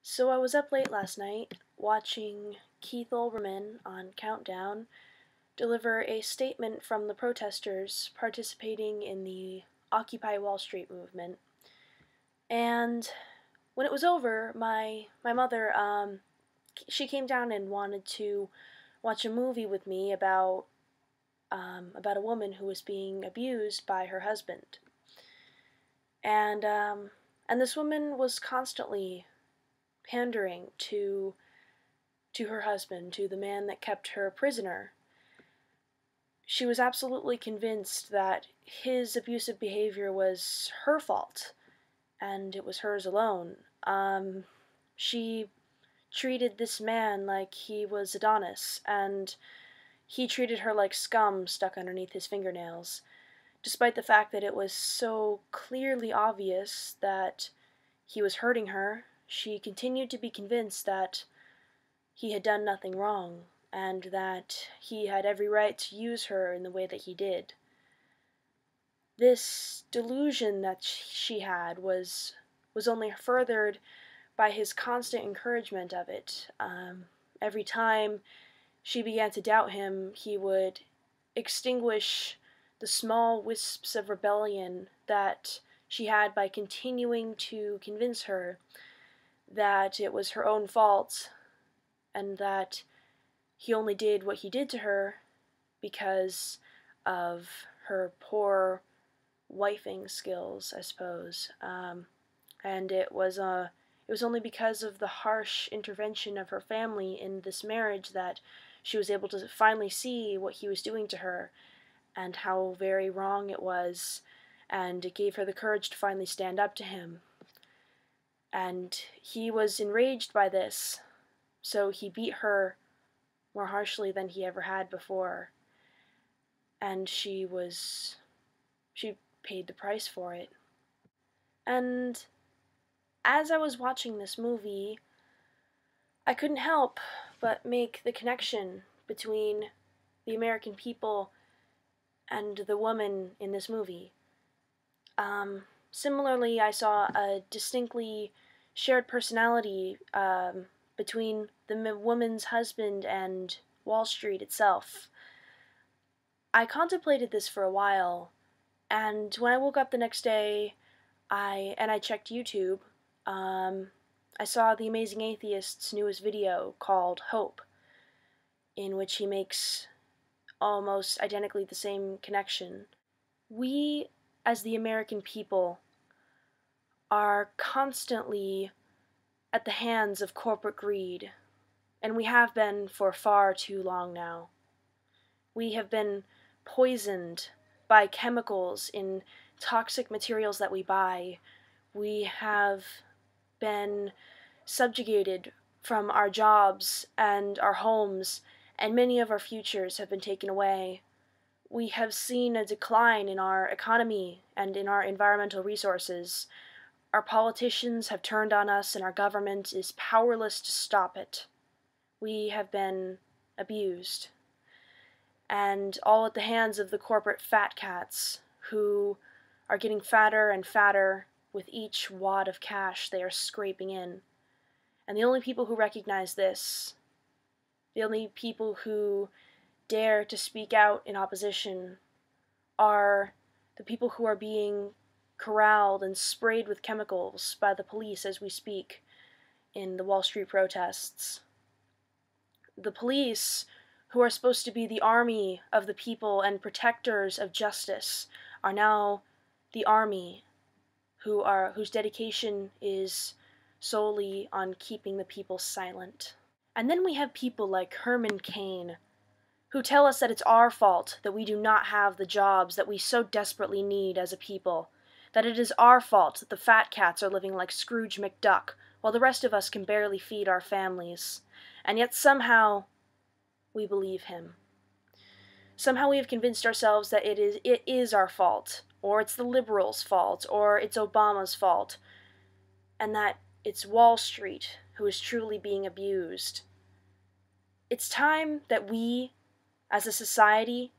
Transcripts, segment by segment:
So I was up late last night watching Keith Olberman on Countdown deliver a statement from the protesters participating in the Occupy Wall Street movement. And when it was over, my mother she came down and wanted to watch a movie with me about a woman who was being abused by her husband. And this woman was constantly pandering to her husband, to the man that kept her prisoner. She was absolutely convinced that his abusive behavior was her fault, and it was hers alone. She treated this man like he was Adonis, and he treated her like scum stuck underneath his fingernails, despite the fact that it was so clearly obvious that he was hurting her. She continued to be convinced that he had done nothing wrong, and that he had every right to use her in the way that he did. This delusion that she had was only furthered by his constant encouragement of it. Every time she began to doubt him, he would extinguish the small wisps of rebellion that she had by continuing to convince her that it was her own fault, and that he only did what he did to her because of her poor wifing skills, I suppose. And it was only because of the harsh intervention of her family in this marriage that she was able to finally see what he was doing to her, and how very wrong it was, and it gave her the courage to finally stand up to him. And he was enraged by this, so he beat her more harshly than he ever had before. And she paid the price for it. And as I was watching this movie, I couldn't help but make the connection between the American people and the woman in this movie. Similarly, I saw a distinctly shared personality between the woman's husband and Wall Street itself. I contemplated this for a while, and when I woke up the next day, I checked YouTube, I saw the Amazing Atheist's newest video called Hope, in which he makes almost identically the same connection. We, as the American people, are constantly at the hands of corporate greed, and we have been for far too long now. We have been poisoned by chemicals in toxic materials that we buy. We have been subjugated from our jobs and our homes, and many of our futures have been taken away. We have seen a decline in our economy and in our environmental resources. Our politicians have turned on us, and our government is powerless to stop it. We have been abused, and all at the hands of the corporate fat cats, who are getting fatter and fatter with each wad of cash they are scraping in. And the only people who recognize this, the only people who dare to speak out in opposition, are the people who are being corralled and sprayed with chemicals by the police as we speak in the Wall Street protests. The police, who are supposed to be the army of the people and protectors of justice, are now the army whose dedication is solely on keeping the people silent. And then we have people like Herman Cain, who tell us that it's our fault that we do not have the jobs that we so desperately need as a people, that it is our fault that the fat cats are living like Scrooge McDuck, while the rest of us can barely feed our families. And yet somehow we believe him. Somehow we have convinced ourselves that it is our fault, or it's the liberals' fault, or it's Obama's fault, and that it's Wall Street who is truly being abused. It's time that we, as a society,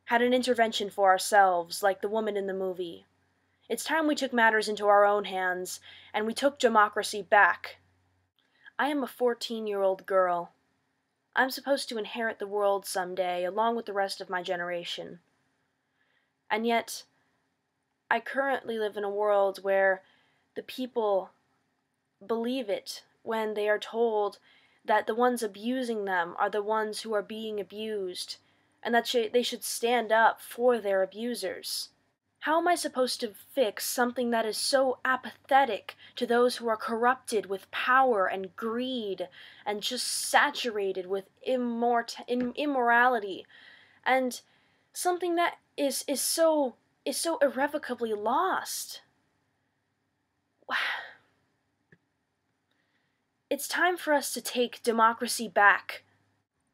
had an intervention for ourselves, like the woman in the movie. It's time we took matters into our own hands, and we took democracy back. I am a 14-year-old girl. I'm supposed to inherit the world someday, along with the rest of my generation. And yet, I currently live in a world where the people believe it when they are told that the ones abusing them are the ones who are being abused, and that they should stand up for their abusers. How am I supposed to fix something that is so apathetic to those who are corrupted with power and greed and just saturated with immorality, and something that is so irrevocably lost? It's time for us to take democracy back.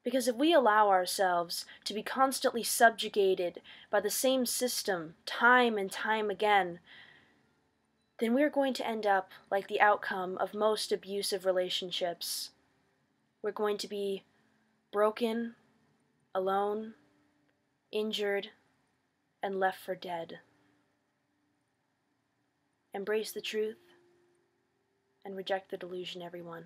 Because if we allow ourselves to be constantly subjugated by the same system time and time again, then we're going to end up like the outcome of most abusive relationships. We're going to be broken, alone, injured, and left for dead. Embrace the truth and reject the delusion, everyone.